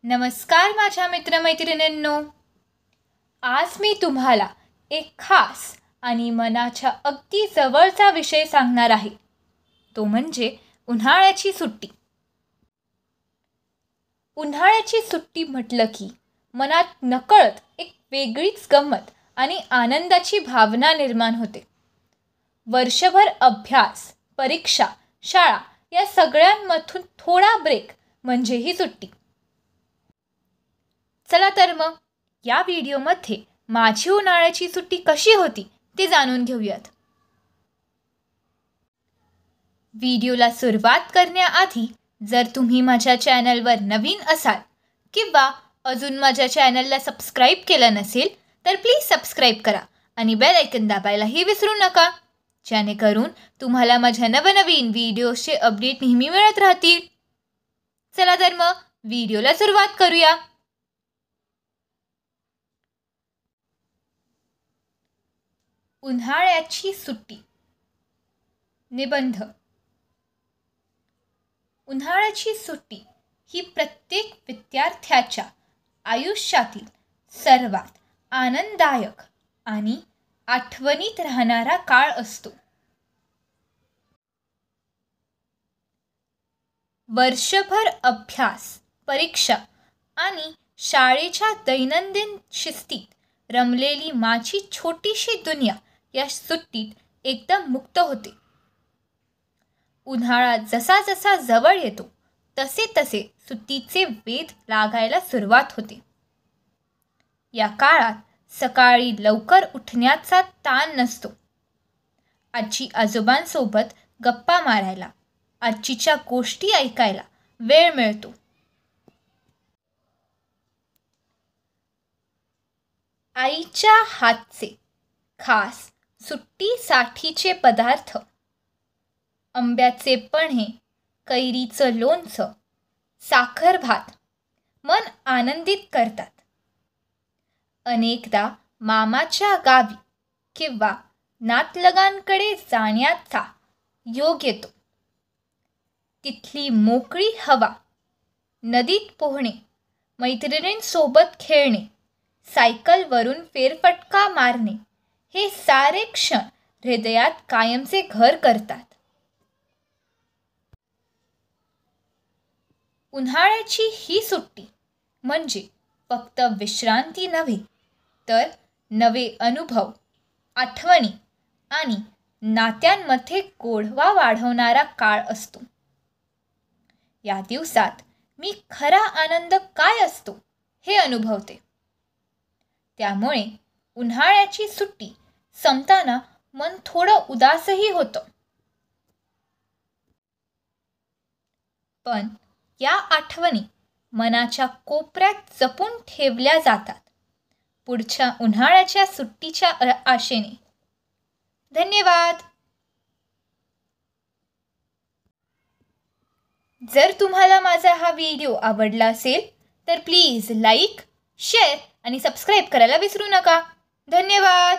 नमस्कार माझ्या मित्रमैत्रिणींनो, आज मी तुम्हाला एक खास आणि मनाच्या अगदी जवळचा विषय सांगणार आहे. तो म्हणजे उन्हाळ्याची सुट्टी. उन्हाळ्याची सुट्टी म्हटलं की मनात नकळत एक वेगळीच गंमत आणि आनंदाची भावना निर्माण होते. वर्षभर अभ्यास, परीक्षा, शाळा या सगळ्यांमधून थोडा ब्रेक म्हणजे ही सुट्टी. चला तर मग या व्हिडिओमध्ये माझी उन्हाळ्याची सुट्टी कशी होती ते जाणून घेऊयात. व्हिडिओला सुरुवात करण्याआधी जर तुम्ही माझ्या चॅनलवर नवीन असाल किंवा अजून माझ्या चॅनलला सबस्क्राईब केलं नसेल तर प्लीज सबस्क्राईब करा आणि बेल आयकन दाबायलाही विसरू नका, जेणेकरून तुम्हाला माझ्या नवनवीन व्हिडिओचे अपडेट नेहमी मिळत राहतील. चला तर मग व्हिडिओला सुरुवात करूया. उन्हाळ्याची सुट्टी. निबंध. उन्हाळ्याची सुट्टी ही प्रत्येक विद्यार्थ्याच्या आयुष्यातील सर्वात आनंददायक आणि आठवणीत राहणारा काळ असतो. वर्षभर अभ्यास, परीक्षा आणि शाळेच्या दैनंदिन शिस्तीत रमलेली माझी छोटीशी दुनिया या सुट्टीत एकदम मुक्त होते. उन्हाळा जसा जसा जवळ येतो तसे तसे सुट्टीचे वेध लागायला सुरुवात होते. या काळात सकाळी लवकर उठण्याचा ताण नसतो. आजी आजोबांसोबत गप्पा मारायला, आजीच्या गोष्टी ऐकायला वेळ मिळतो. आईच्या हातचे खास सुट्टीसाठीचे पदार्थ, आंब्याचे पन्हे, कैरीचं लोणचं, साखर भात मन आनंदित करतात. अनेकदा मामाच्या गावी किंवा नातलगांकडे जाण्याचा योग येतो. तिथली मोकळी हवा, नदीत पोहणे, मैत्रिणींसोबत खेळणे, सायकलवरून फेरफटका मारणे हे सारे क्षण हृदयात कायमचे घर करतात. उन्हाळ्याची ही सुट्टी म्हणजे फक्त विश्रांती नव्हे तर नवे अनुभव, आठवणी आणि नात्यांमध्ये गोडवा वाढवणारा काळ असतो. या दिवसात मी खरा आनंद काय असतो हे अनुभवते. त्यामुळे उन्हाळ्याची सुट्टी संपताना मन थोडं उदासही होतं. पण या आठवणी मनाच्या कोपऱ्यात जपून ठेवल्या जातात पुढच्या उन्हाळ्याच्या सुट्टीच्या आशेने. धन्यवाद. जर तुम्हाला माझा हा व्हिडिओ आवडला असेल तर प्लीज लाईक, शेअर आणि सबस्क्राईब करायला विसरू नका. धन्यवाद.